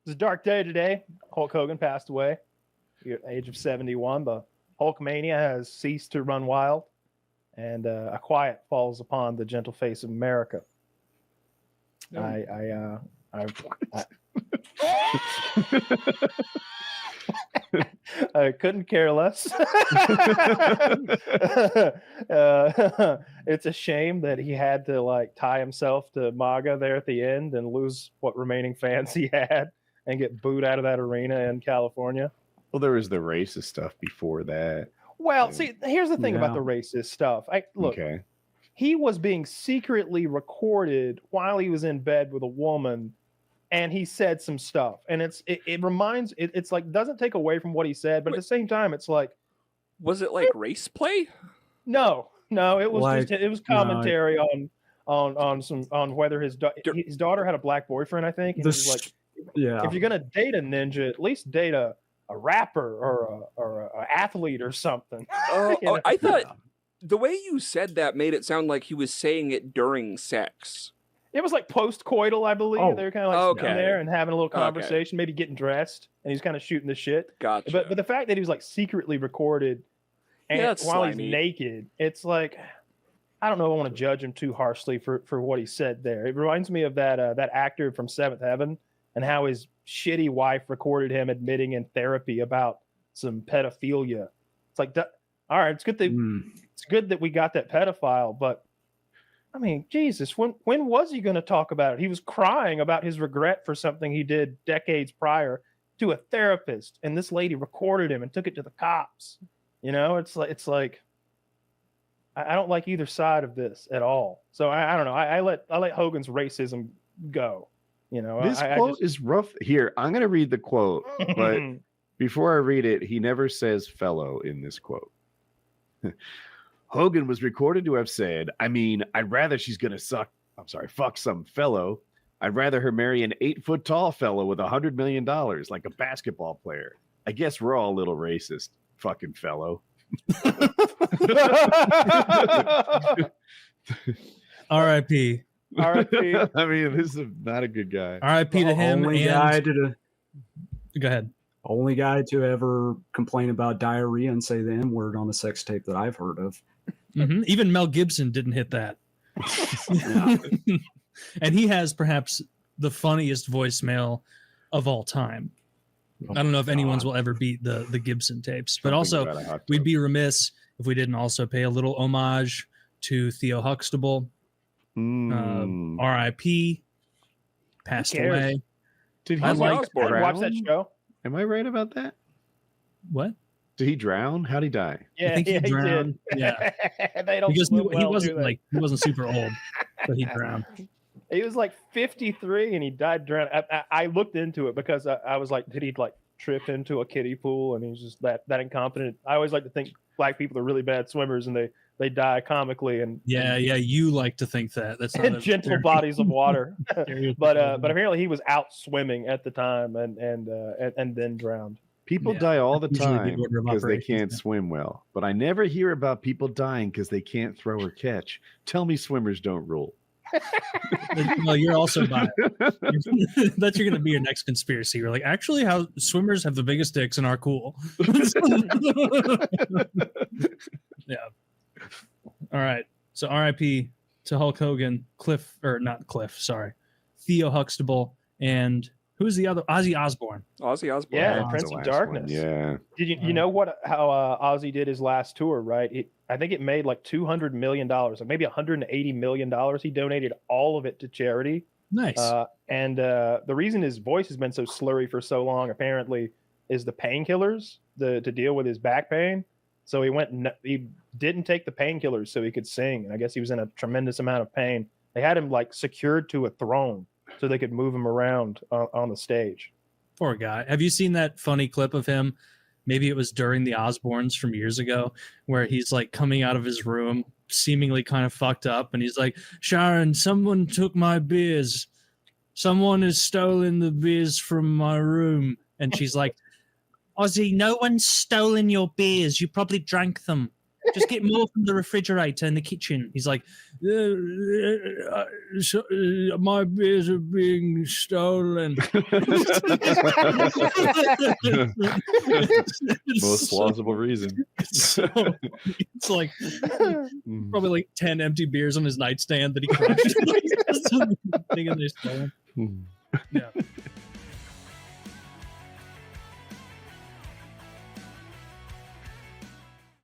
It's a dark day today. Hulk Hogan passed away at the age of 71. The Hulkmania has ceased to run wild, and a quiet falls upon the gentle face of America. I I couldn't care less. It's a shame that he had to like tie himself to MAGA there at the end and lose what remaining fans he had and get booed out of that arena in California. Well, there was the racist stuff before that. Well, see, here's the thing about the racist stuff. He was being secretly recorded while he was in bed with a woman, and he said some stuff, and it's like doesn't take away from what he said, but at the same time, it's like, was it like race play? No, it was like, it was commentary on whether his daughter had a black boyfriend, I think. And he was like, if you're gonna date a ninja, at least date a rapper or a athlete or something. I thought the way you said that made it sound like he was saying it during sex. It was like post-coital, I believe. They were kind of like sitting there and having a little conversation, maybe getting dressed, and he's kind of shooting the shit. Gotcha. But the fact that he was like secretly recorded and while he's naked, it's like, I don't know if I want to judge him too harshly for what he said there. It reminds me of that actor from Seventh Heaven and how his shitty wife recorded him admitting in therapy about some pedophilia. It's like, all right, it's good that we got that pedophile, but I mean, Jesus, when was he going to talk about it? He was crying about his regret for something he did decades prior to a therapist, and this lady recorded him and took it to the cops. You know, it's like I don't like either side of this at all. So I don't know. I let Hogan's racism go. You know, this quote is rough. Here, I'm going to read the quote, but before I read it, he never says "fellow" in this quote. Hogan was recorded to have said, I mean, I'd rather she's going to fuck some fellow. I'd rather her marry an 8-foot-tall fellow with $100 million, like a basketball player. I guess we're all a little racist, fucking fellow. R.I.P. R.I.P. I mean, this is not a good guy. R.I.P. to him. Go ahead. Only guy to ever complain about diarrhea and say the N-word on a sex tape that I've heard of. Mm-hmm. Even Mel Gibson didn't hit that. And he has perhaps the funniest voicemail of all time. I don't know if anyone's will ever beat the Gibson tapes, but also we'd be remiss if we didn't also pay a little homage to Theo Huxtable. R.I.P. Passed away. Did he watch that show? Am I right about that? What? Did he drown? How'd he die? I think he drowned. Yeah. They don't because he wasn't super old, but he drowned. He was like 53 and he died drowned. I looked into it because I was like, did he like trip into a kiddie pool and he's just that incompetent? I always like to think black people are really bad swimmers and they die comically and you like to think that. That's not in gentle bodies of water. but apparently he was out swimming at the time and then drowned. People die all the time because they can't swim well, but I never hear about people dying because they can't throw or catch. Tell me swimmers don't rule. Well, you're also biased. That's going to be your next conspiracy. You're like, actually, how swimmers have the biggest dicks and are cool. Yeah. All right. So R.I.P. to Hulk Hogan, Theo Huxtable, and who's the other? Ozzy Osbourne. Ozzy Osbourne. Yeah, Prince of Darkness. Yeah. Did you know how Ozzy did his last tour, right? I think it made like $200 million, or maybe $180 million. He donated all of it to charity. Nice. And the reason his voice has been so slurry for so long, apparently, is the painkillers to deal with his back pain. So he didn't take the painkillers so he could sing. And I guess he was in a tremendous amount of pain. They had him like secured to a throne so they could move him around on the stage. Poor guy. Have you seen that funny clip of him? Maybe it was during the Osbournes from years ago, where he's like coming out of his room, seemingly kind of fucked up. And he's like, Sharon, someone took my beers. Someone has stolen the beers from my room. And she's like, Ozzy, no one's stolen your beers. You probably drank them. Just get more from the refrigerator in the kitchen. He's like, my beers are being stolen. Most plausible reason. So, it's like probably like 10 empty beers on his nightstand that he crushed. Thinking they're stolen. Yeah.